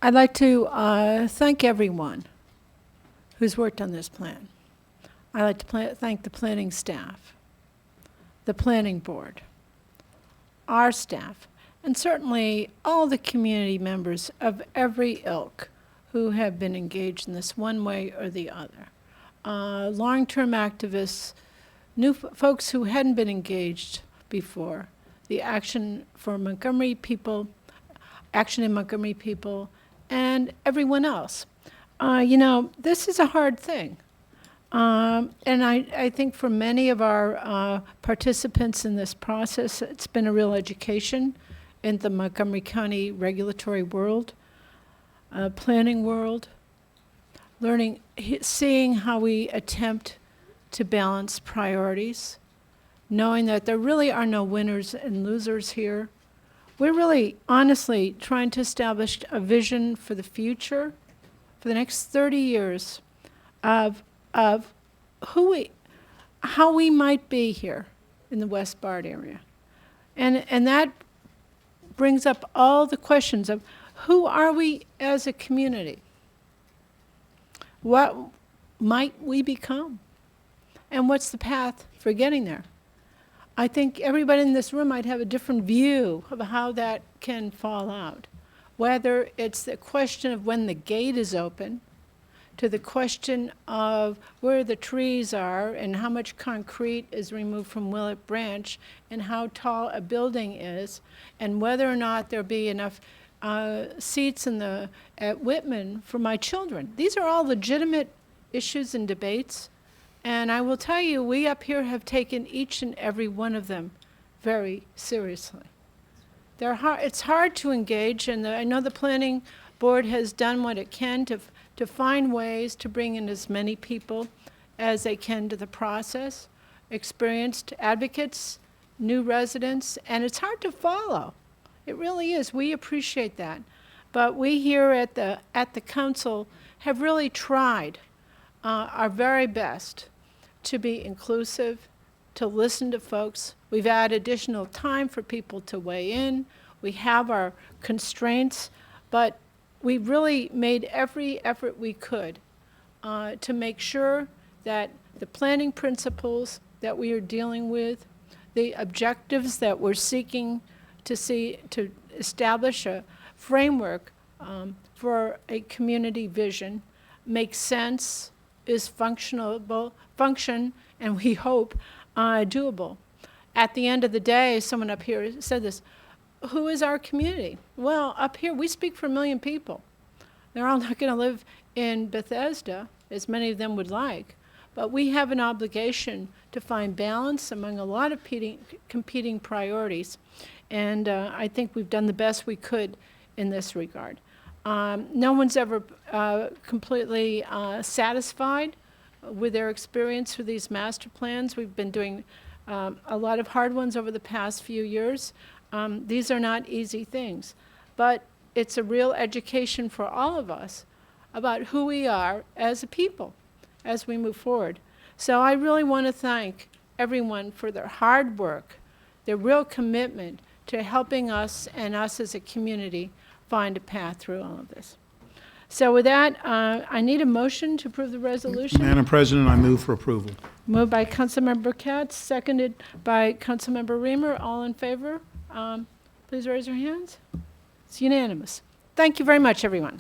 I'd like to thank everyone who's worked on this plan. I'd like to thank the planning staff, the planning board, our staff, and certainly all the community members of every ilk who have been engaged in this one way or the other. Long-term activists, new folks who hadn't been engaged before, the Action for Montgomery people, Action in Montgomery people, and everyone else. This is a hard thing. And I think for many of our participants in this process, it's been a real education in the Montgomery County regulatory world, planning world, learning, seeing how we attempt to balance priorities, knowing that there really are no winners and losers here. We're really, honestly, trying to establish a vision for the future, for the next 30 years, of how we might be here in the Westbard area. And that brings up all the questions of who are we as a community? What might we become? And what's the path for getting there? I think everybody in this room might have a different view of how that can fall out. Whether it's the question of when the gate is open, to the question of where the trees are and how much concrete is removed from Willett Branch and how tall a building is, and whether or not there'll be enough seats at Whitman for my children. These are all legitimate issues and debates. And I will tell you, we up here have taken each and every one of them very seriously. It's hard to engage, and I know the planning board has done what it can to find ways to bring in as many people as they can to the process, experienced advocates, new residents, and it's hard to follow. It really is. We appreciate that. But we here at the council have really tried our very best to be inclusive, to listen to folks. We've added additional time for people to weigh in. We have our constraints, but we really made every effort we could to make sure that the planning principles that we are dealing with, the objectives that we're seeking to establish a framework for a community vision make sense, is function, and we hope doable. At the end of the day, someone up here said this, who is our community? Well, up here, we speak for 1 million people. They're all not going to live in Bethesda, as many of them would like, but we have an obligation to find balance among a lot of competing priorities, and I think we've done the best we could in this regard. No one's ever completely satisfied with their experience with these master plans. We've been doing a lot of hard ones over the past few years. These are not easy things, but it's a real education for all of us about who we are as a people as we move forward. So I really want to thank everyone for their hard work, their real commitment to helping us and us as a community find a path through all of this. So with that, I need a motion to approve the resolution. Madam President, I move for approval. Moved by Councilmember Katz, seconded by Councilmember Reamer. All in favor? Please raise your hands. It's unanimous. Thank you very much, everyone.